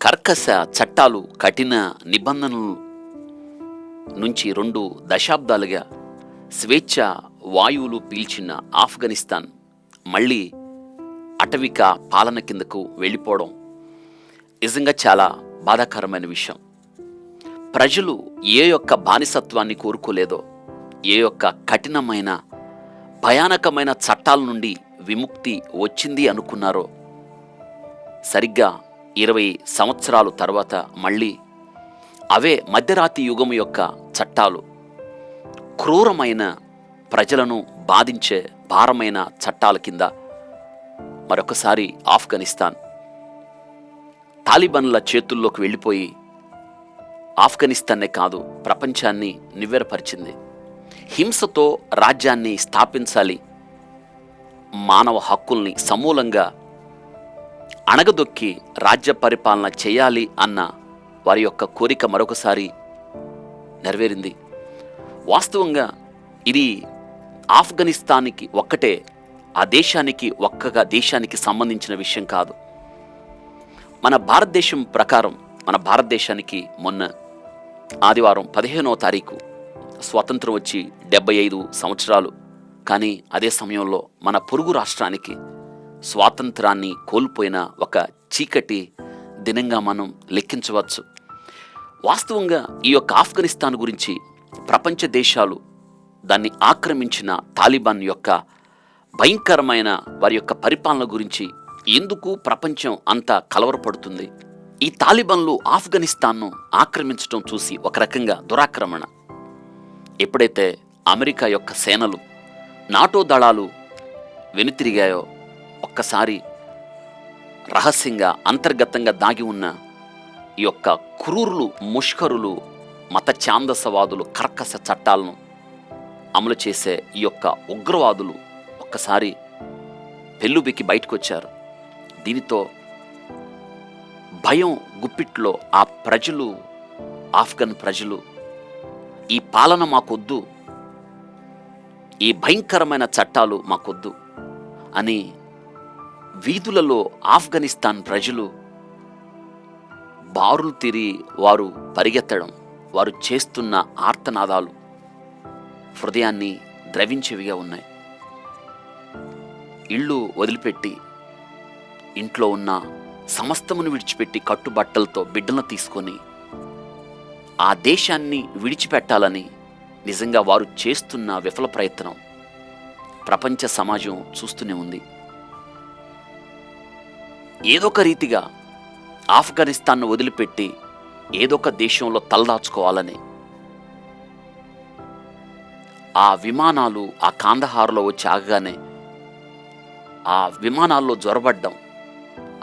కర్కశ చట్టాలు, కఠిన నిబంధనలు నుంచి 2 దశాబ్దాలుగా స్వేచ్ఛ వాయువులు పీల్చిన ఆఫ్ఘనిస్తాన్ మళ్ళీ అటవిక పాలన కిందకు వెళ్ళిపోవడం నిజంగా చాలా బాధాకరమైన విషయం. ప్రజలు ఏ యొక్క బానిసత్వాన్ని కోరుకోలేదో, ఏ యొక్క కఠినమైన భయానకమైన చట్టాల నుండి విముక్తి వచ్చింది అనుకున్నారో, సరిగ్గా 20 సంవత్సరాలు తర్వాత మళ్ళీ అవే మధ్యరాతి యుగం యొక్క చట్టాలు, క్రూరమైన ప్రజలను బాధించే భారమైన చట్టాల కింద మరొకసారి ఆఫ్ఘనిస్తాన్ తాలిబాన్ల చేతుల్లోకి వెళ్ళిపోయి ఆఫ్ఘనిస్తాన్నే కాదు ప్రపంచాన్ని నివ్వెరపరిచింది. హింసతో రాజ్యాన్ని స్థాపించాలి, మానవ హక్కుల్ని సమూలంగా అణగదొక్కి రాజ్య పరిపాలన చేయాలి అన్న వారి యొక్క కోరిక మరొకసారి నెరవేరింది. వాస్తవంగా ఇది ఆఫ్ఘనిస్తాన్కి ఒక్కటే, ఆ దేశానికి ఒక్కగా దేశానికి సంబంధించిన విషయం కాదు. మన భారతదేశం ప్రకారం మన భారతదేశానికి మొన్న ఆదివారం 15వ తారీఖు స్వాతంత్రం వచ్చి 75 సంవత్సరాలు. కానీ అదే సమయంలో మన పొరుగు రాష్ట్రానికి స్వాతంత్రాన్ని కోల్పోయిన ఒక చీకటి దినంగా మనం లెక్కించవచ్చు. వాస్తవంగా ఈ యొక్క ఆఫ్ఘనిస్తాన్ గురించి ప్రపంచ దేశాలు దాన్ని ఆక్రమించిన తాలిబాన్ యొక్క భయంకరమైన వారి యొక్క పరిపాలన గురించి ఎందుకు ప్రపంచం అంతా కలవరపడుతుంది? ఈ తాలిబాన్లు ఆఫ్ఘనిస్తాన్ను ఆక్రమించడం చూసి ఒక రకంగా దురాక్రమణ. ఎప్పుడైతే అమెరికా యొక్క సేనలు, నాటో దళాలు వెనుతిరిగాయో, ఒక్కసారి రహస్యంగా అంతర్గతంగా దాగి ఉన్న ఈ యొక్క క్రూరులు, ముష్కరులు, మత ఛాందసవాదులు కర్కశ చట్టాలను అమలు చేసే ఈ యొక్క ఉగ్రవాదులు ఒక్కసారి పెళ్ళుబికి బయటకు వచ్చారు. దీనితో భయం గుప్పిట్లో ఆ ప్రజలు, ఆఫ్ఘన్ ప్రజలు, ఈ పాలన మాకొద్దు, ఈ భయంకరమైన చట్టాలు మాకొద్దు అని వీధులలో ఆఫ్ఘనిస్తాన్ ప్రజలు బారులు తీరి వారు పరిగెత్తడం, వారు చేస్తున్న ఆర్తనాదాలు హృదయాన్ని ద్రవించేవిగా ఉన్నాయి. ఇళ్ళు వదిలిపెట్టి, ఇంట్లో ఉన్న సమస్తమును విడిచిపెట్టి, కట్టుబట్టలతో బిడ్డలను తీసుకొని ఆ దేశాన్ని విడిచిపెట్టాలని నిజంగా వారు చేస్తున్న విఫల ప్రయత్నం ప్రపంచ సమాజం చూస్తూనే ఉంది. ఏదొక రీతిగా ఆఫ్ఘనిస్తాన్ను వదిలిపెట్టి ఏదొక దేశంలో తలదాచుకోవాలని ఆ విమానాలు ఆ కాందహార్లో వచ్చి ఆగగానే ఆ విమానాల్లో జ్వరబడ్డం,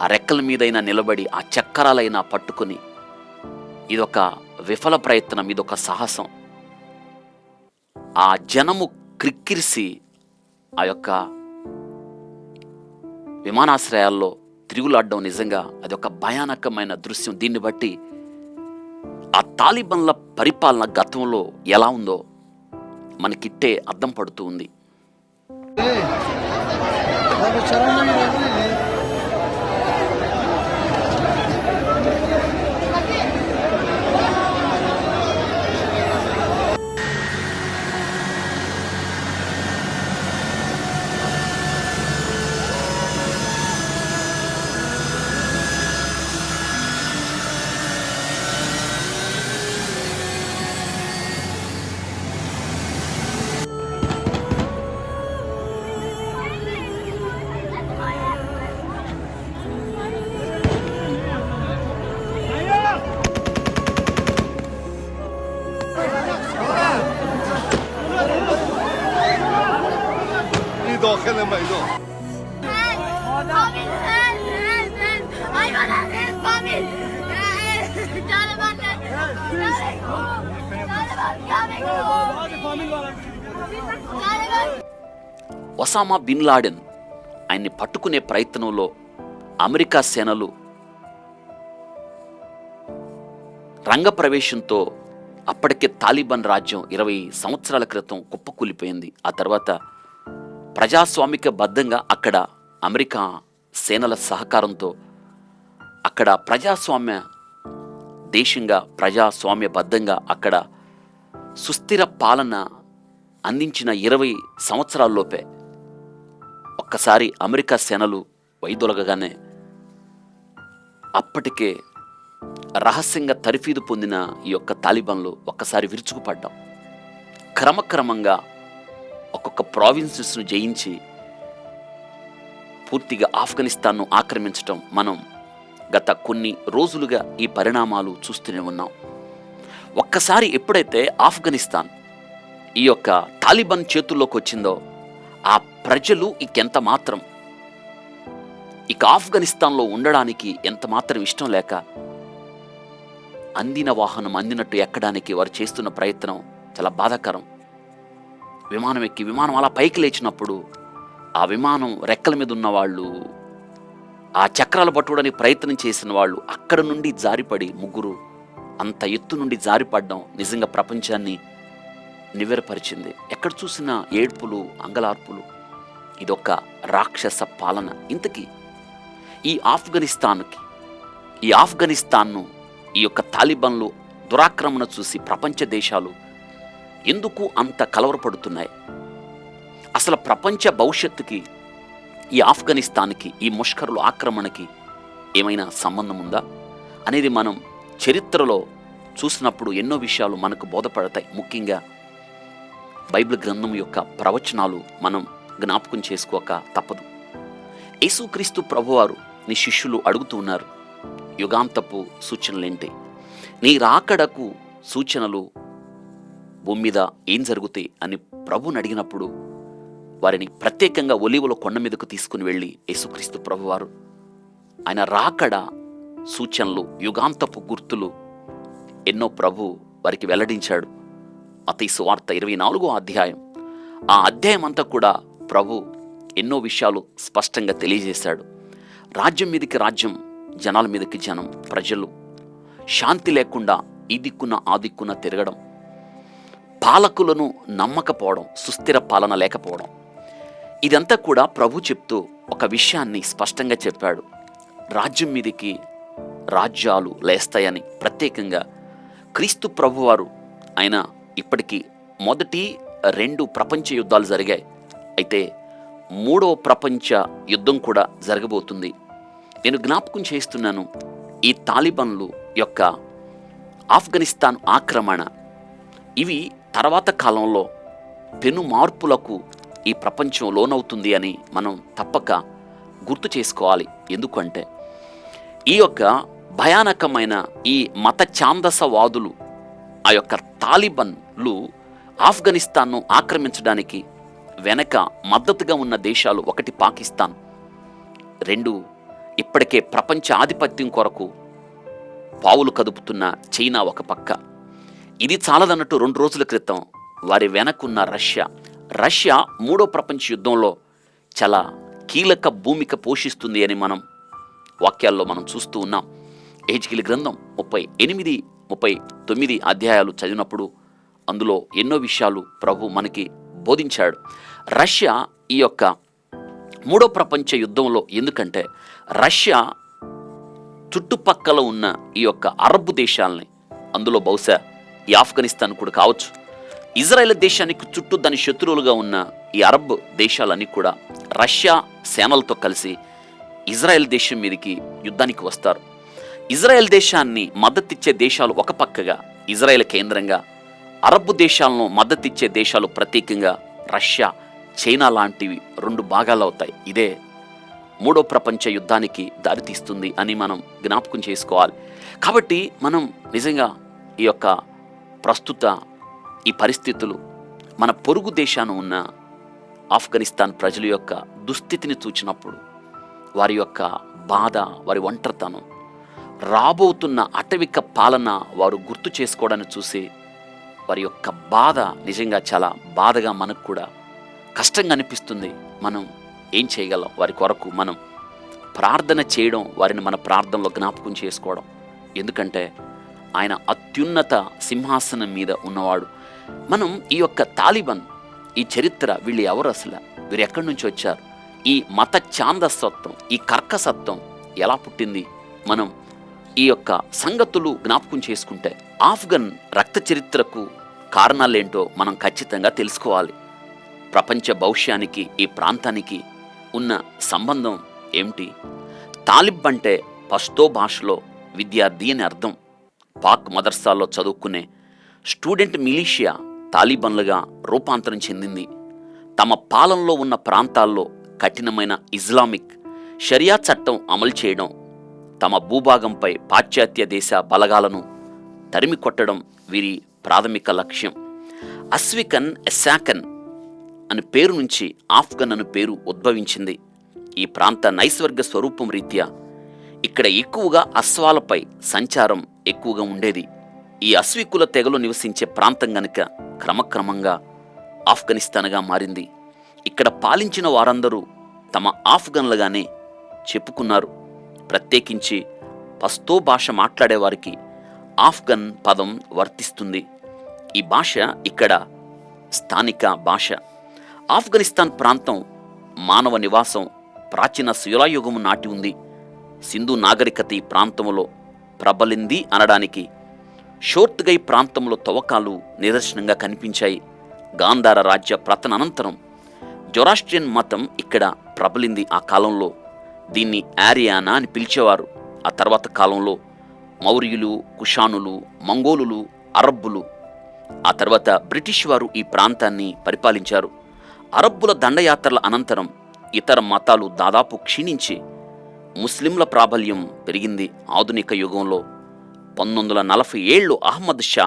ఆ రెక్కల మీదైనా నిలబడి ఆ చక్రాలైనా పట్టుకుని, ఇదొక విఫల ప్రయత్నం, ఇదొక సాహసం. ఆ జనము క్రిక్కిరిసి ఆ యొక్క విమానాశ్రయాల్లో తిరుగులాడడం నిజంగా అదొక భయానకమైన దృశ్యం. దీన్ని బట్టి ఆ తాలిబాన్ల పరిపాలన గతంలో ఎలా ఉందో మనకిట్టే అర్థం పడుతూ ఉంది. داخل میدان ఒసామా బిన్ లాడెన్ ఆయన్ని పట్టుకునే ప్రయత్నంలో అమెరికా సేనలు రంగప్రవేశంతో అప్పటికే తాలిబాన్ రాజ్యం 20 సంవత్సరాల క్రితం కుప్పకూలిపోయింది. ఆ తర్వాత ప్రజాస్వామిక బద్ధంగా అక్కడ అమెరికా సేనల సహకారంతో అక్కడ ప్రజాస్వామ్య దేశంగా, ప్రజాస్వామ్యబద్ధంగా అక్కడ సుస్థిర పాలన అందించిన 20 సంవత్సరాల్లోపే ఒక్కసారి అమెరికా సేనలు వైదొలగగానే అప్పటికే రహస్యంగా తరఫీదు పొందిన ఈ యొక్క తాలిబాన్లు ఒక్కసారి విరుచుకుపడ్డాం. క్రమక్రమంగా ఒక్కొక్క ప్రావిన్సెస్ను జయించి పూర్తిగా ఆఫ్ఘనిస్తాన్ను ఆక్రమించటం మనం గత కొన్ని రోజులుగా ఈ పరిణామాలు చూస్తూనే ఉన్నాం. ఒక్కసారి ఎప్పుడైతే ఆఫ్ఘనిస్తాన్ ఈ యొక్క తాలిబాన్ చేతుల్లోకి వచ్చిందో ఆ ప్రజలు ఇంకెంత మాత్రం ఇక ఆఫ్ఘనిస్తాన్లో ఉండడానికి ఎంత మాత్రం ఇష్టం లేక అందిన వాహనం అందినట్టు ఎక్కడానికి వారు చేస్తున్న ప్రయత్నం చాలా బాధాకరం. విమానం ఎక్కి విమానం అలా పైకి లేచినప్పుడు ఆ విమానం రెక్కల మీద ఉన్న వాళ్ళు, ఆ చక్రాలు పట్టుకోవడానికి ప్రయత్నం చేసిన వాళ్ళు అక్కడ నుండి జారిపడి ముగ్గురు అంత ఎత్తు నుండి జారిపడడం నిజంగా ప్రపంచాన్ని నివ్వెరపరిచింది. ఎక్కడ చూసినా ఏడ్పులు, అంగలార్పులు. ఇదొక రాక్షస పాలన. ఇంతకీ ఈ ఆఫ్ఘనిస్తాన్ను ఈ యొక్క తాలిబాన్లు దురాక్రమణ చూసి ప్రపంచ దేశాలు ఎందుకు అంత కలవరపడుతున్నాయి? అసలు ప్రపంచ భవిష్యత్తుకి ఈ ఆఫ్ఘనిస్తాన్కి, ఈ ముష్కరుల ఆక్రమణకి ఏమైనా సంబంధం ఉందా అనేది మనం చరిత్రలో చూసినప్పుడు ఎన్నో విషయాలు మనకు బోధపడతాయి. ముఖ్యంగా బైబిల్ గ్రంథం యొక్క ప్రవచనాలు మనం జ్ఞాపకం చేసుకోక తప్పదు. యేసుక్రీస్తు ప్రభువారు నీ శిష్యులు అడుగుతూ ఉన్నారు, యుగాంతపు సూచనలేంటి? నీ రాకడకు సూచనలు భూమి మీద ఏం జరుగుతాయి అని ప్రభుని అడిగినప్పుడు వారిని ప్రత్యేకంగా ఒలీవల కొండ మీదకు తీసుకుని వెళ్ళి యేసుక్రీస్తు ప్రభువారు ఆయన రాకడ సూచనలు, యుగాంతపు గుర్తులు ఎన్నో ప్రభు వారికి వెల్లడించాడు. మత్తయి సువార్త 24వ అధ్యాయం, ఆ అధ్యాయం అంతా కూడా ప్రభు ఎన్నో విషయాలు స్పష్టంగా తెలియజేశాడు. రాజ్యం మీదకి రాజ్యం, జనాల మీదకి జనం, ప్రజలు శాంతి లేకుండా ఈ దిక్కున ఆ దిక్కున తిరగడం, పాలకులను నమ్మకపోవడం, సుస్థిర పాలన లేకపోవడం, ఇదంతా కూడా ప్రభు చెప్తూ ఒక విషయాన్ని స్పష్టంగా చెప్పాడు. రాజ్యం మీదకి రాజ్యాలు లేస్తాయని. ప్రత్యేకంగా క్రీస్తు ప్రభువారు ఆయన ఇప్పటికీ మొదటి 2 ప్రపంచ యుద్ధాలు జరిగాయి. అయితే 3వ ప్రపంచ యుద్ధం కూడా జరగబోతుంది. నేను జ్ఞాపకం చేస్తున్నాను, ఈ తాలిబాన్లు యొక్క ఆఫ్ఘనిస్తాన్ ఆక్రమణ ఇవి తర్వాత కాలంలో పెను మార్పులకు ఈ ప్రపంచం లోనవుతుంది అని మనం తప్పక గుర్తు చేసుకోవాలి. ఎందుకంటే ఈ యొక్క భయానకమైన ఈ మత ఛాందసవాదులు, ఆ యొక్క తాలిబాన్లు ఆఫ్ఘనిస్తాన్ను ఆక్రమించడానికి వెనక మద్దతుగా ఉన్న దేశాలు, 1 పాకిస్తాన్, 2 ఇప్పటికే ప్రపంచ ఆధిపత్యం కొరకు పావులు కదుపుతున్న చైనా ఒక పక్క. ఇది చాలదన్నట్టు 2 రోజుల క్రితం వారి వెనకున్న రష్యా 3వ ప్రపంచ యుద్ధంలో చాలా కీలక భూమిక పోషిస్తుంది అని మనం వాక్యాల్లో మనం చూస్తూ ఉన్నాం. ఎహెజ్కేలు గ్రంథం 38, 39 అధ్యాయాలు చదివినప్పుడు అందులో ఎన్నో విషయాలు ప్రభు మనకి బోధించాడు. రష్యా ఈ యొక్క 3వ ప్రపంచ యుద్ధంలో, ఎందుకంటే రష్యా చుట్టుపక్కల ఉన్న ఈ యొక్క అరబ్ దేశాలని, అందులో బహుశా ఈ ఆఫ్ఘనిస్తాన్ కూడా కావచ్చు, ఇజ్రాయెల్ దేశానికి చుట్టూ దాని శత్రువులుగా ఉన్న ఈ అరబ్ దేశాలన్నీ కూడా రష్యా సేనలతో కలిసి ఇజ్రాయెల్ దేశం మీదకి యుద్ధానికి వస్తారు. ఇజ్రాయెల్ దేశాన్ని మద్దతిచ్చే దేశాలు ఒక పక్కగా, ఇజ్రాయెల్ కేంద్రంగా, అరబ్ దేశాలను మద్దతిచ్చే దేశాలు ప్రత్యేకంగా రష్యా, చైనా లాంటివి 2 భాగాలు అవుతాయి. ఇదే 3వ ప్రపంచ యుద్ధానికి దారితీస్తుంది అని మనం జ్ఞాపకం చేసుకోవాలి. కాబట్టి మనం నిజంగా ఈ యొక్క ప్రస్తుత ఈ పరిస్థితులు, మన పొరుగు దేశాన ఉన్న ఆఫ్ఘనిస్తాన్ ప్రజల యొక్క దుస్థితిని చూచినప్పుడు, వారి యొక్క బాధ, వారి ఒంటరితనం, రాబోతున్న అటవిక పాలన వారు గుర్తు చేసుకోవడాన్ని చూసి వారి యొక్క బాధ నిజంగా చాలా బాధగా, మనకు కూడా కష్టంగా అనిపిస్తుంది. మనం ఏం చేయగలం? వారి కొరకు మనం ప్రార్థన చేయడం, వారిని మన ప్రార్థనలో జ్ఞాపకం చేసుకోవడం. ఎందుకంటే ఆయన అత్యున్నత సింహాసనం మీద ఉన్నవాడు. మనం ఈ యొక్క తాలిబాన్, ఈ చరిత్ర, వీళ్ళు ఎవరు అసలు? వీరు ఎక్కడి నుంచి వచ్చారు? ఈ మత ఛాందసత్వం, ఈ కర్కసత్వం ఎలా పుట్టింది మనం ఈ యొక్క సంగతులు జ్ఞాపకం చేసుకుంటే ఆఫ్ఘన్ రక్త చరిత్రకు కారణాలేంటో మనం ఖచ్చితంగా తెలుసుకోవాలి. ప్రపంచ భవిష్యానికి ఈ ప్రాంతానికి ఉన్న సంబంధం ఏమిటి? తాలిబ్ అంటే పష్తో భాషలో విద్యార్థి అని అర్థం. పాక్ మదర్సాల్లో చదువుకునే స్టూడెంట్ మిలీషియా తాలిబన్లుగా రూపాంతరం చెందింది. తమ పాలనలో ఉన్న ప్రాంతాల్లో కఠినమైన ఇస్లామిక్ షరియా చట్టం అమలు చేయడం, తమ భూభాగంపై పాశ్చాత్య దేశ బలగాలను తరిమి కొట్టడం వీరి ప్రాథమిక లక్ష్యం. అస్వికన్ ఎస్సాకన్ అని పేరు నుంచి ఆఫ్ఘన్ అను పేరు ఉద్భవించింది. ఈ ప్రాంత నైసర్గ స్వరూపం రీత్యా ఇక్కడ ఎక్కువగా అశ్వాలపై సంచారం ఎక్కువగా ఉండేది. ఈ అశ్వికుల తెగలు నివసించే ప్రాంతం గనుక క్రమక్రమంగా ఆఫ్ఘనిస్తాన్గా మారింది. ఇక్కడ పాలించిన వారందరూ తమ ఆఫ్ఘన్లుగానే చెప్పుకున్నారు. ప్రత్యేకించి పస్తో భాష మాట్లాడేవారికి ఆఫ్ఘన్ పదం వర్తిస్తుంది. ఈ భాష ఇక్కడ స్థానిక భాష. ఆఫ్ఘనిస్తాన్ ప్రాంతం మానవ నివాసం ప్రాచీన శిలాయుగము నాటి ఉంది. సింధు నాగరికత ఈ ప్రాంతంలో ప్రబలింది అనడానికి షోర్త్గై ప్రాంతంలో తవ్వకాలు నిదర్శనంగా కనిపించాయి. గాంధార రాజ్య పతన అనంతరం జొరాస్ట్రియన్ మతం ఇక్కడ ప్రబలింది. ఆ కాలంలో దీన్ని ఆరియానా అని పిలిచేవారు. ఆ తర్వాత కాలంలో మౌర్యులు, కుషానులు, మంగోలులు, అరబ్బులు, ఆ తర్వాత బ్రిటిష్ వారు ఈ ప్రాంతాన్ని పరిపాలించారు. అరబ్బుల దండయాత్రల అనంతరం ఇతర మతాలు దాదాపు క్షీణించి ముస్లింల ప్రాబల్యం పెరిగింది. ఆధునిక యుగంలో 1947 అహ్మద్ షా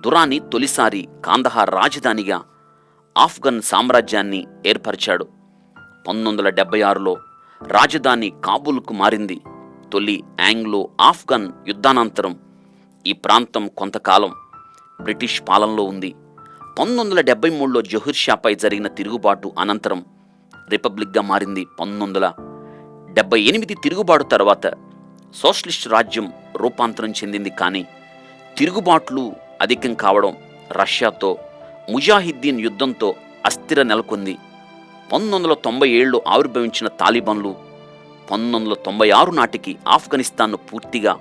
దురానీ తొలిసారి కాందహార్ రాజధానిగా ఆఫ్ఘన్ సామ్రాజ్యాన్ని ఏర్పరిచాడు. 1976లో రాజధాని కాబూల్కు మారింది. తొలి ఆంగ్లో ఆఫ్ఘన్ యుద్ధానంతరం ఈ ప్రాంతం కొంతకాలం బ్రిటిష్ పాలనలో ఉంది. 1973లో జహూర్ షాపై జరిగిన తిరుగుబాటు అనంతరం రిపబ్లిక్గా మారింది. 1978 తిరుగుబాటు తర్వాత సోషలిస్ట్ రాజ్యం రూపాంతరం చెందింది. కానీ తిరుగుబాట్లు అధికం కావడం, రష్యాతో ముజాహిద్దీన్ యుద్ధంతో అస్థిర నెలకొంది. 1997లో ఆవిర్భవించిన తాలిబాన్లు 1996 నాటికి ఆఫ్ఘనిస్తాన్ను పూర్తిగా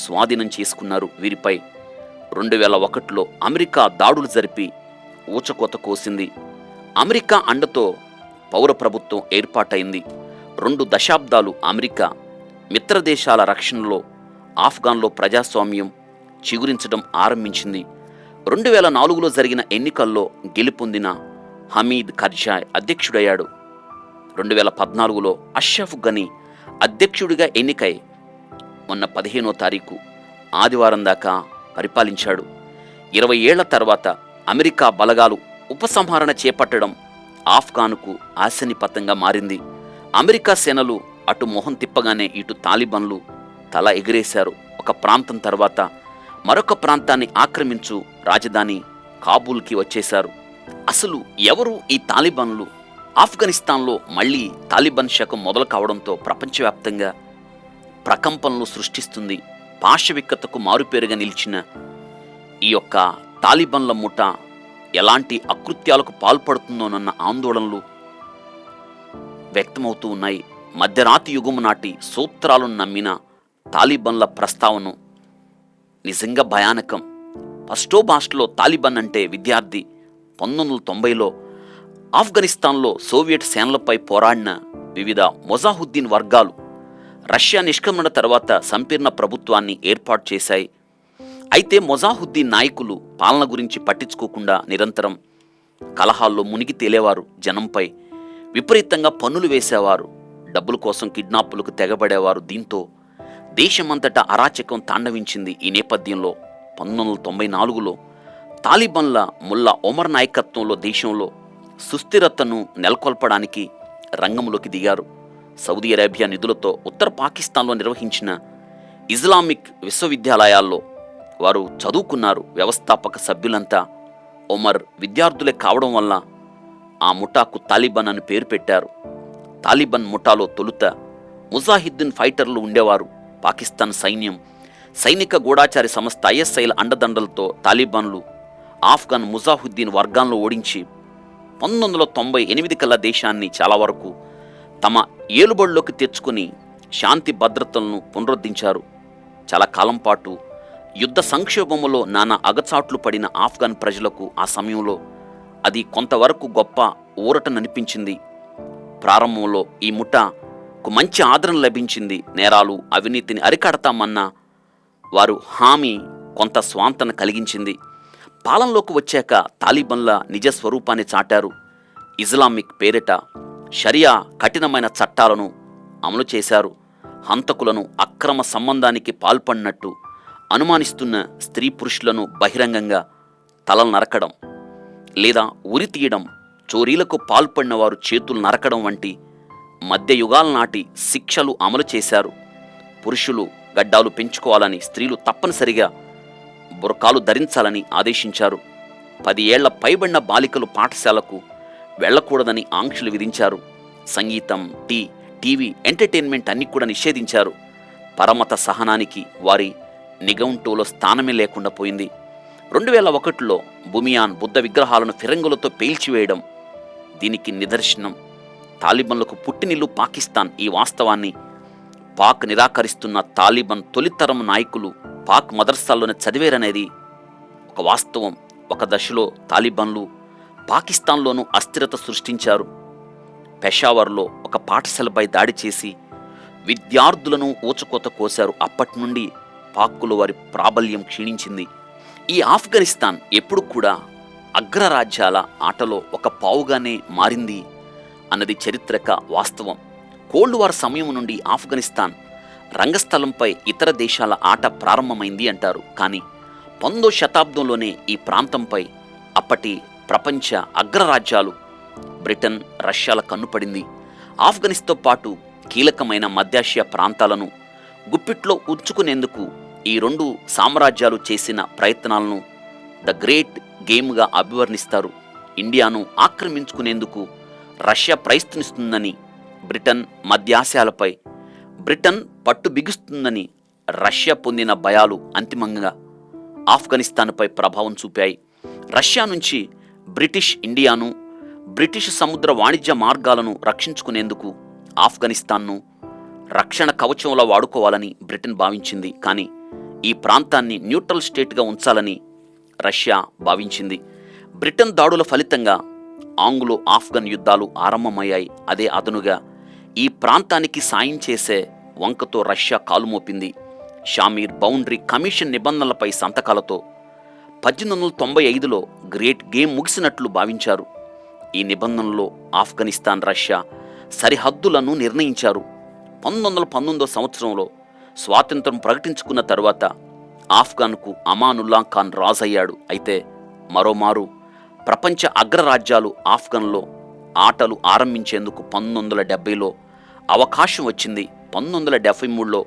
స్వాధీనం చేసుకున్నారు. వీరిపై 2001లో అమెరికా దాడులు జరిపి ఊచకోత కోసింది. అమెరికా అండతో పౌర ప్రభుత్వం ఏర్పాటైంది. 2 దశాబ్దాలు అమెరికా మిత్రదేశాల రక్షణలో ఆఫ్ఘన్లో ప్రజాస్వామ్యం చిగురించడం ఆరంభించింది. 2004లో జరిగిన ఎన్నికల్లో గెలుపొందిన హమీద్ కర్జాయ్ అధ్యక్షుడయ్యాడు. 2014లో అష్రఫ్ గనీ అధ్యక్షుడిగా ఎన్నికై మొన్న 15వ తారీఖు ఆదివారం దాకా పరిపాలించాడు. 20 ఏళ్ల తర్వాత అమెరికా బలగాలు ఉపసంహరణ చేపట్టడం ఆఫ్ఘాన్కు ఆశనిపతంగా మారింది. అమెరికా సేనలు అటు మొహం తిప్పగానే ఇటు తాలిబాన్లు తల ఎగిరేశారు. ఒక ప్రాంతం తర్వాత మరొక ప్రాంతాన్ని ఆక్రమించు రాజధాని కాబూల్కి వచ్చేశారు. అసలు ఎవరు ఈ తాలిబాన్లు? ఆఫ్ఘనిస్తాన్లో మళ్ళీ తాలిబాన్ శకం మొదలు కావడంతో ప్రపంచవ్యాప్తంగా ప్రకంపనలు సృష్టిస్తుంది. పాశవికతకు మారుపేరుగా నిలిచిన ఈ యొక్క తాలిబాన్ల ముఠ ఎలాంటి అకృత్యాలకు పాల్పడుతుందోనన్న ఆందోళనలు వ్యక్తమవుతూ ఉన్నాయి. మధ్యరాతి యుగము నాటి సూత్రాలను నమ్మిన తాలిబాన్ల ప్రస్తావన నిజంగా భయానకం. పష్తో భాషలో తాలిబాన్ అంటే విద్యార్థి. 1990లో ఆఫ్ఘనిస్తాన్లో సోవియట్ సేనలపై పోరాడిన వివిధ మొజాహుద్దీన్ వర్గాలు రష్యా నిష్క్రమణ తర్వాత సంపీర్ణ ప్రభుత్వాన్ని ఏర్పాటు చేశాయి. అయితే మొజాహుద్దీన్ నాయకులు పాలన గురించి పట్టించుకోకుండా నిరంతరం కలహాల్లో మునిగి తేలేవారు. జనంపై విపరీతంగా పన్నులు వేసేవారు. డబ్బుల కోసం కిడ్నాప్పులకు తెగబడేవారు. దీంతో దేశమంతటా అరాచకం తాండవించింది. ఈ నేపథ్యంలో 1994లో తాలిబాన్ల ముల్లా ఒమర్ నాయకత్వంలో దేశంలో సుస్థిరతను నెలకొల్పడానికి రంగంలోకి దిగారు. సౌదీ అరేబియా నిధులతో ఉత్తర పాకిస్తాన్లో నిర్వహించిన ఇస్లామిక్ విశ్వవిద్యాలయాల్లో వారు చదువుకున్నారు. వ్యవస్థాపక సభ్యులంతా ఒమర్ విద్యార్థులే కావడం వల్ల ఆ ముఠాకు తాలిబాన్ అని పేరు పెట్టారు. తాలిబాన్ ముఠాలో తొలుత ముజాహిద్దీన్ ఫైటర్లు ఉండేవారు. పాకిస్తాన్ సైన్యం, సైనిక గూఢాచారి సంస్థ ఐఎస్ఐల అండదండలతో తాలిబాన్లు ఆఫ్ఘన్ ముజాహిద్దీన్ వర్గాలను ఓడించి 1998 కల్లా దేశాన్ని చాలా వరకు తమ ఏలుబడిలోకి తెచ్చుకుని శాంతి భద్రతలను పునరుద్ధరించారు. చాలా కాలం పాటు యుద్ధ సంక్షోభములో నానా అగచాట్లు పడిన ఆఫ్ఘన్ ప్రజలకు ఆ సమయంలో అది కొంతవరకు గొప్ప ఊరటననిపించింది. ప్రారంభంలో ఈ ముఠాకు మంచి ఆదరణ లభించింది. నేరాలు, అవినీతిని అరికడతామన్న వారు హామీ కొంత స్వాంతన కలిగించింది. పాలనలోకి వచ్చాక తాలిబన్ల నిజ స్వరూపాన్ని చాటారు. ఇస్లామిక్ పేరిట షరియా కఠినమైన చట్టాలను అమలు చేశారు. హంతకులను అక్రమ సంబంధానికి పాల్పడినట్టు అనుమానిస్తున్న స్త్రీ పురుషులను బహిరంగంగా తలలు నరకడం లేదా ఉరి తీయడం, చోరీలకు పాల్పడిన వారు చేతులు నరకడం వంటి మధ్యయుగాల నాటి శిక్షలు అమలు చేశారు. పురుషులు గడ్డాలు పెంచుకోవాలని, స్త్రీలు తప్పనిసరిగా బురకాలు ధరించాలని ఆదేశించారు. 10 ఏళ్ల పైబడిన బాలికలు పాఠశాలకు వెళ్లకూడదని ఆంక్షలు విధించారు. సంగీతం, టీవీ ఎంటర్టైన్మెంట్ అన్ని కూడా నిషేధించారు. పరమత సహనానికి వారి నిఘంటువులో స్థానమే లేకుండా పోయింది. 2001లో బుమియాన్ బుద్ధ విగ్రహాలను ఫిరంగులతో పేల్చివేయడం దీనికి నిదర్శనం. తాలిబన్లకు పుట్టినిల్లు పాకిస్తాన్. ఈ వాస్తవాన్ని పాక్ నిరాకరిస్తున్న తాలిబాన్ తొలితరం నాయకులు పాక్ మదర్సాల్లోనే చదివేరనేది ఒక వాస్తవం. ఒక దశలో తాలిబాన్లు పాకిస్తాన్లోనూ అస్థిరత సృష్టించారు. పెషావర్లో ఒక పాఠశాలపై దాడి చేసి విద్యార్థులను ఊచకోత కోశారు. అప్పటి నుండి పాక్కులో వారి ప్రాబల్యం క్షీణించింది. ఈ ఆఫ్ఘనిస్తాన్ ఎప్పుడు కూడా అగ్రరాజ్యాల ఆటలో ఒక పావుగానే మారింది అన్నది చరిత్రక వాస్తవం. కోల్డ్ వార్ సమయం నుండి ఆఫ్ఘనిస్తాన్ రంగస్థలంపై ఇతర దేశాల ఆట ప్రారంభమైంది అంటారు. కానీ 19వ శతాబ్దంలోనే ఈ ప్రాంతంపై అప్పటి ప్రపంచ అగ్రరాజ్యాలు బ్రిటన్, రష్యాల కన్నుపడింది. ఆఫ్ఘనిస్తాన్తో పాటు కీలకమైన మధ్యాసియా ప్రాంతాలను గుప్పిట్లో ఉంచుకునేందుకు ఈ 2 సామ్రాజ్యాలు చేసిన ప్రయత్నాలను ద గ్రేట్ గేమ్గా అభివర్ణిస్తారు. ఇండియాను ఆక్రమించుకునేందుకు రష్యా ప్రయత్నిస్తుందని, బ్రిటన్ మధ్యాసియాలపై బ్రిటన్ పట్టు బిగుస్తుందని రష్యా పొందిన భయాలు అంతిమంగా ఆఫ్ఘనిస్తాన్పై ప్రభావం చూపాయి. రష్యా నుంచి బ్రిటిష్ ఇండియాను, బ్రిటిష్ సముద్ర వాణిజ్య మార్గాలను రక్షించుకునేందుకు ఆఫ్ఘనిస్తాన్ను రక్షణ కవచంలా వాడుకోవాలని బ్రిటన్ భావించింది. కానీ ఈ ప్రాంతాన్ని న్యూట్రల్ స్టేట్గా ఉంచాలని రష్యా భావించింది. బ్రిటన్ దాడుల ఫలితంగా ఆంగ్లో ఆఫ్ఘన్ యుద్ధాలు ఆరంభమయ్యాయి. అదే అదనుగా ఈ ప్రాంతానికి సాయం చేసే వంకతో రష్యా కాలుమోపింది. షామీర్ బౌండరీ కమిషన్ నిబంధనలపై సంతకాలతో 1895లో గ్రేట్ గేమ్ ముగిసినట్లు భావించారు. ఈ నిబంధనలో ఆఫ్ఘనిస్తాన్, రష్యా సరిహద్దులను నిర్ణయించారు. 1919వ సంవత్సరంలో స్వాతంత్రం ప్రకటించుకున్న తరువాత ఆఫ్ఘన్కు అమానుల్లా ఖాన్ రాజయ్యాడు. అయితే మరోమారు ప్రపంచ అగ్రరాజ్యాలు ఆఫ్ఘన్లో ఆటలు ఆరంభించేందుకు 1970లో అవకాశం వచ్చింది. 1973లో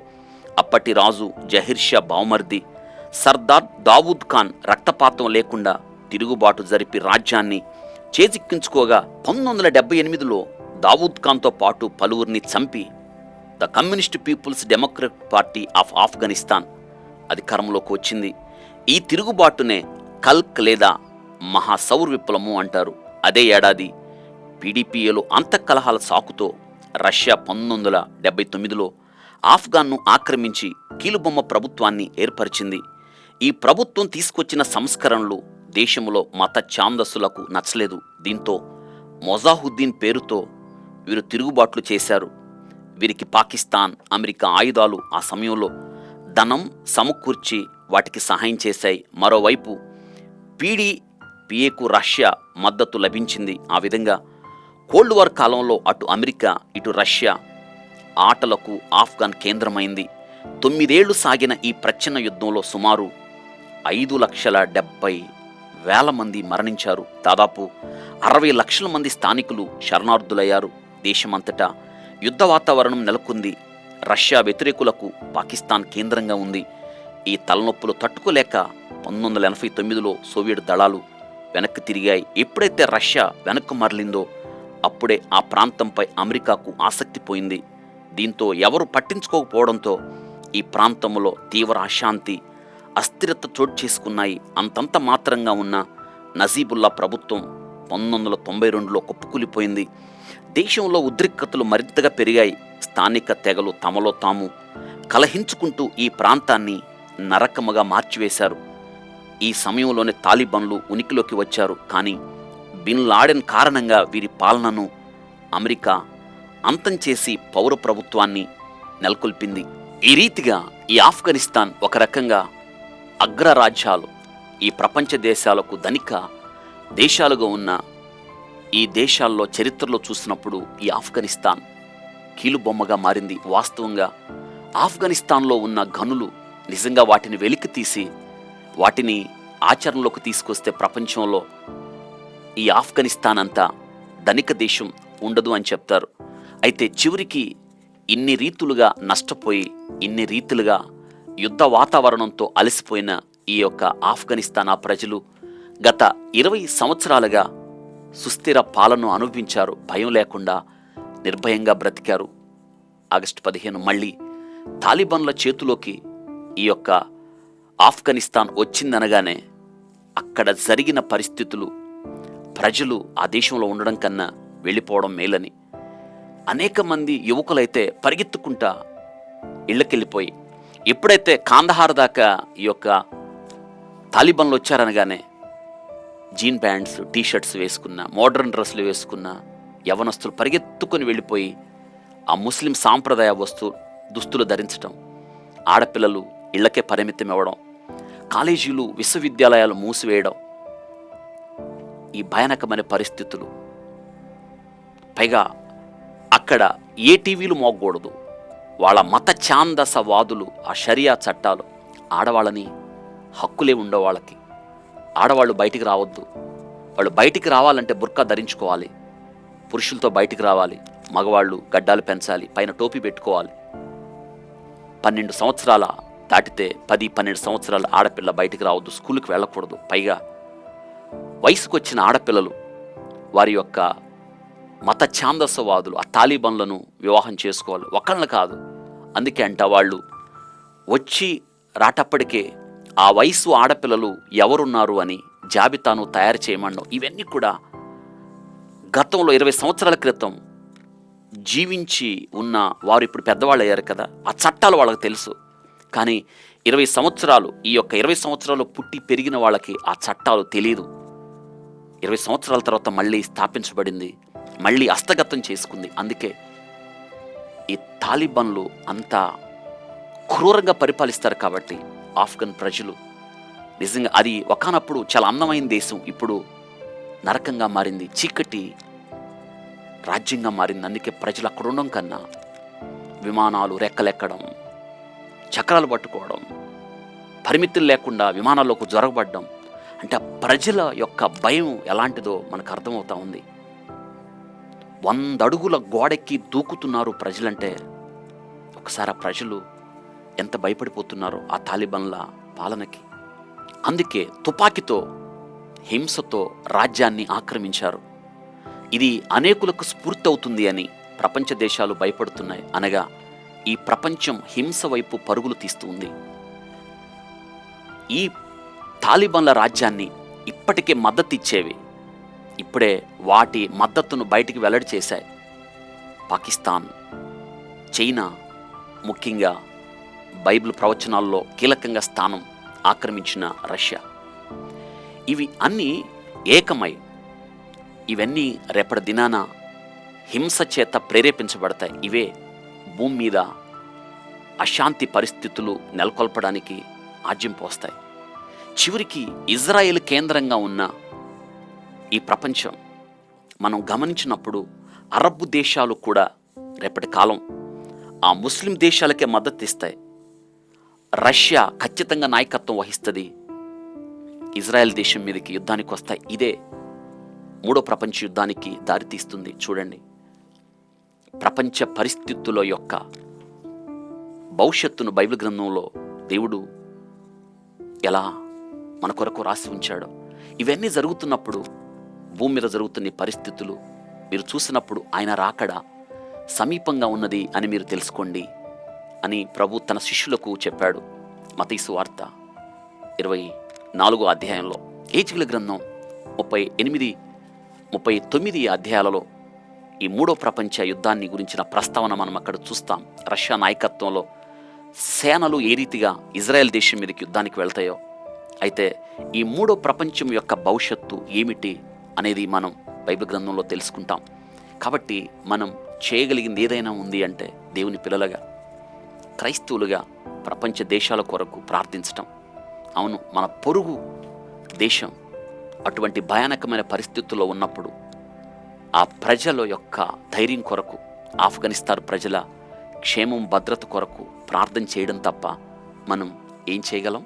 అప్పటి రాజు జహీర్ షా బావమర్ది సర్దార్ దావూద్ ఖాన్ రక్తపాతం లేకుండా తిరుగుబాటు జరిపి రాజ్యాన్ని చేజిక్కించుకోగా 1978లో దావూద్ ఖాన్తో పాటు పలువురిని చంపి the communist people's democratic party of Afghanistan అధికారంలోకి వచ్చింది. ఈ తిరుగుబాటునే కల్క్ లేదా మహాసౌర్ విప్లవము అంటారు. అదే ఏడాది పీడీపీఏలో అంతఃకలహాల సాకుతో రష్యా 1979లో ఆఫ్ఘన్ను ఆక్రమించి కీలుబొమ్మ ప్రభుత్వాన్ని ఏర్పరిచింది. ఈ ప్రభుత్వం తీసుకొచ్చిన సంస్కరణలు దేశంలో మత ఛాందస్సులకు నచ్చలేదు. దీంతో మొజాహుద్దీన్ పేరుతో వీరు తిరుగుబాట్లు చేశారు. వీరికి పాకిస్తాన్, అమెరికా ఆయుధాలు ఆ సమయంలో ధనం సమకూర్చి వాటికి సహాయం చేశాయి. మరోవైపు పీడీపీఏకు రష్యా మద్దతు లభించింది. ఆ విధంగా కోల్డ్ వార్ కాలంలో అటు అమెరికా, ఇటు రష్యా ఆటలకు ఆఫ్ఘన్ కేంద్రమైంది. 9 ఏళ్లు సాగిన ఈ ప్రచ్ఛన్న యుద్ధంలో సుమారు 5,70,000 మంది మరణించారు. దాదాపు 60 లక్షల మంది స్థానికులు శరణార్థులయ్యారు. దేశమంతటా యుద్ధ వాతావరణం నెలకొంది. రష్యా వ్యతిరేకులకు పాకిస్తాన్ కేంద్రంగా ఉంది. ఈ తలనొప్పులు తట్టుకోలేక 1989లో సోవియట్ దళాలు వెనక్కి తిరిగాయి. ఎప్పుడైతే రష్యా వెనక్కు మరలిందో అప్పుడే ఆ ప్రాంతంపై అమెరికాకు ఆసక్తి పోయింది. దీంతో ఎవరు పట్టించుకోకపోవడంతో ఈ ప్రాంతంలో తీవ్ర అశాంతి, అస్థిరత చోటు చేసుకున్నాయి. అంతంత మాత్రంగా ఉన్న నజీబుల్లా ప్రభుత్వం 1992లో కుప్పకూలిపోయింది. దేశంలో ఉద్రిక్తతలు మరింతగా పెరిగాయి. స్థానిక తెగలు తమలో తాము కలహించుకుంటూ ఈ ప్రాంతాన్ని నరకముగా మార్చివేశారు. ఈ సమయంలోనే తాలిబన్లు ఉనికిలోకి వచ్చారు. కానీ బిన్ లాడెన్ కారణంగా వీరి పాలనను అమెరికా అంతం చేసి పౌర ప్రభుత్వాన్ని నెలకొల్పింది. ఈ రీతిగా ఈ ఆఫ్ఘనిస్తాన్ ఒక రకంగా అగ్రరాజ్యాలు, ఈ ప్రపంచ దేశాలకు ధనిక దేశాలుగా ఉన్న ఈ దేశాల్లో చరిత్రలో చూసినప్పుడు ఈ ఆఫ్ఘనిస్తాన్ కీలుబొమ్మగా మారింది. వాస్తవంగా ఆఫ్ఘనిస్తాన్లో ఉన్న గనులు నిజంగా వాటిని వెలికి తీసి వాటిని ఆచరణలోకి తీసుకొస్తే ప్రపంచంలో ఈ ఆఫ్ఘనిస్తాన్ అంతా ధనిక దేశం ఉండదు అని చెప్తారు. అయితే చివరికి ఇన్ని రీతులుగా నష్టపోయి, ఇన్ని రీతులుగా యుద్ధ వాతావరణంతో అలసిపోయిన ఈ యొక్క ఆఫ్ఘనిస్తాన్ ప్రజలు గత 20 సంవత్సరాలుగా సుస్థిర పాలన అనుభవించారు. భయం లేకుండా నిర్భయంగా బ్రతికారు. ఆగస్టు 15 మళ్ళీ తాలిబాన్ల చేతిలోకి ఈ యొక్క ఆఫ్ఘనిస్తాన్ వచ్చిందనగానే అక్కడ జరిగిన పరిస్థితులు, ప్రజలు ఆ దేశంలో ఉండడం కన్నా వెళ్ళిపోవడం మేలని అనేక మంది యువకులైతే పరిగెత్తుకుంటా ఇళ్ళకెళ్ళిపోయి, ఎప్పుడైతే కాందహార్ దాకా ఈ యొక్క తాలిబాన్లు వచ్చారనగానే జీన్ ప్యాంట్స్, టీషర్ట్స్ వేసుకున్న, మోడర్న్ డ్రెస్సులు వేసుకున్న యవనస్తులు పరిగెత్తుకొని వెళ్ళిపోయి ఆ ముస్లిం సాంప్రదాయ దుస్తులు ధరించడం, ఆడపిల్లలు ఇళ్లకే పరిమితం ఇవ్వడం, కాలేజీలు విశ్వవిద్యాలయాలు మూసివేయడం, ఈ భయానకమైన పరిస్థితులు. పైగా అక్కడ ఏ టీవీలు మోగకూడదు. వాళ్ళ మత ఛాందసవాదులు, ఆ షరియా చట్టాలు, ఆడవాళ్ళని హక్కులే ఉండవు వాళ్ళకి. ఆడవాళ్ళు బయటికి రావద్దు. వాళ్ళు బయటికి రావాలంటే బుర్కా ధరించుకోవాలి, పురుషులతో బయటికి రావాలి. మగవాళ్ళు గడ్డాలు పెంచాలి, పైన టోపీ పెట్టుకోవాలి. 12 సంవత్సరాల దాటితే 10-12 సంవత్సరాల ఆడపిల్ల బయటికి రావద్దు, స్కూల్కి వెళ్ళకూడదు. పైగా వయసుకు వచ్చిన ఆడపిల్లలు వారి యొక్క మత ఛాందసవాదులు, ఆ తాలిబాన్లను వివాహం చేసుకోవాలి, ఒకళ్ళని కాదు. అందుకే అంట వాళ్ళు వచ్చి రాటప్పటికే ఆ వయసు ఆడపిల్లలు ఎవరున్నారు అని జాబితాను తయారు చేయమన్నాం. ఇవన్నీ కూడా గతంలో 20 సంవత్సరాల క్రితం జీవించి ఉన్న వారు ఇప్పుడు పెద్దవాళ్ళు అయ్యారు కదా, ఆ చట్టాలు వాళ్ళకి తెలుసు. కానీ 20 సంవత్సరాలు, ఈ యొక్క 20 సంవత్సరాలు పుట్టి పెరిగిన వాళ్ళకి ఆ చట్టాలు తెలియదు. 20 సంవత్సరాల తర్వాత మళ్ళీ స్థాపించబడింది, మళ్ళీ హస్తగతం చేసుకుంది. అందుకే ఈ తాలిబాన్లు అంతా క్రూరంగా పరిపాలిస్తారు. కాబట్టి ఆఫ్ఘన్ ప్రజలు నిజంగా అది ఒకానప్పుడు చాలా అందమైన దేశం, ఇప్పుడు నరకంగా మారింది, చీకటి రాజ్యంగా మారింది. అందుకే ప్రజలు అక్కడ ఉండడం కన్నా విమానాలు రెక్కలెక్కడం, చక్రాలు పట్టుకోవడం, పరిమితులు లేకుండా విమానాల్లోకి జొరగబడ్డం, అంటే ప్రజల యొక్క భయం ఎలాంటిదో మనకు అర్థమవుతా ఉంది. 100 అడుగుల గోడెక్కి దూకుతున్నారు ప్రజలంటే ఒకసారి ఆ ప్రజలు ఎంత భయపడిపోతున్నారో ఆ తాలిబాన్ల పాలనకి. అందుకే తుపాకీతో, హింసతో రాజ్యాన్ని ఆక్రమించారు. ఇది అనేకులకు స్ఫూర్తి అవుతుంది అని ప్రపంచ దేశాలు భయపడుతున్నాయి. అనగా ఈ ప్రపంచం హింస వైపు పరుగులు తీస్తూ ఉంది. ఈ తాలిబాన్ల రాజ్యాన్ని ఇప్పటికే మద్దతు ఇచ్చేవి ఇప్పుడే వాటి మద్దతును బయటికి వెల్లడి చేశాయి. పాకిస్తాన్, చైనా, ముఖ్యంగా బైబిల్ ప్రవచనాల్లో కీలకంగా స్థానం ఆక్రమించిన రష్యా, ఇవి అన్నీ ఏకమై ఇవన్నీ రేపటి దినాన హింస చేత ప్రేరేపించబడతాయి. ఇవే భూమి మీద అశాంతి పరిస్థితులు నెలకొల్పడానికి ఆజ్యం పోస్తాయి. చివరికి ఇజ్రాయెల్ కేంద్రంగా ఉన్న ఈ ప్రపంచం మనం గమనించినప్పుడు అరబ్ దేశాలు కూడా రేపటి కాలం ఆ ముస్లిం దేశాలకే మద్దతు ఇస్తాయి. రష్యా ఖచ్చితంగా నాయకత్వం వహిస్తుంది, ఇజ్రాయెల్ దేశం మీదకి యుద్ధానికి వస్తాయి. ఇదే 3వ ప్రపంచ యుద్ధానికి దారితీస్తుంది. చూడండి, ప్రపంచ పరిస్థితుల యొక్క భవిష్యత్తును బైబిల్ గ్రంథంలో దేవుడు ఎలా మన కొరకు రాసి ఉంచాడో. ఇవన్నీ జరుగుతున్నప్పుడు, భూమి మీద జరుగుతున్న పరిస్థితులు మీరు చూసినప్పుడు ఆయన రాకడ సమీపంగా ఉన్నది అని మీరు తెలుసుకోండి అని ప్రభు తన శిష్యులకు చెప్పాడు. మత్తయి సువార్త 24వ అధ్యాయంలో, హెజ్కేలు గ్రంథం 38, 39 అధ్యాయాలలో ఈ మూడో ప్రపంచ యుద్ధాన్ని గురించిన ప్రస్తావన మనం అక్కడ చూస్తాం. రష్యా నాయకత్వంలో సేనలు ఏ రీతిగా ఇజ్రాయెల్ దేశం మీదకి యుద్ధానికి వెళ్తాయో, అయితే ఈ మూడో ప్రపంచం యొక్క భవిష్యత్తు ఏమిటి అనేది మనం బైబిల్ గ్రంథంలో తెలుసుకుంటాం. కాబట్టి మనం చేయగలిగింది ఏదైనా ఉంది అంటే దేవుని పిల్లలుగా, క్రైస్తవులుగా ప్రపంచ దేశాల కొరకు ప్రార్థించటం. అవును, మన పొరుగు దేశం అటువంటి భయానకమైన పరిస్థితుల్లో ఉన్నప్పుడు ఆ ప్రజల యొక్క ధైర్యం కొరకు, ఆఫ్ఘనిస్తాన్ ప్రజల క్షేమం భద్రత కొరకు ప్రార్థన చేయడం తప్ప మనం ఏం చేయగలం?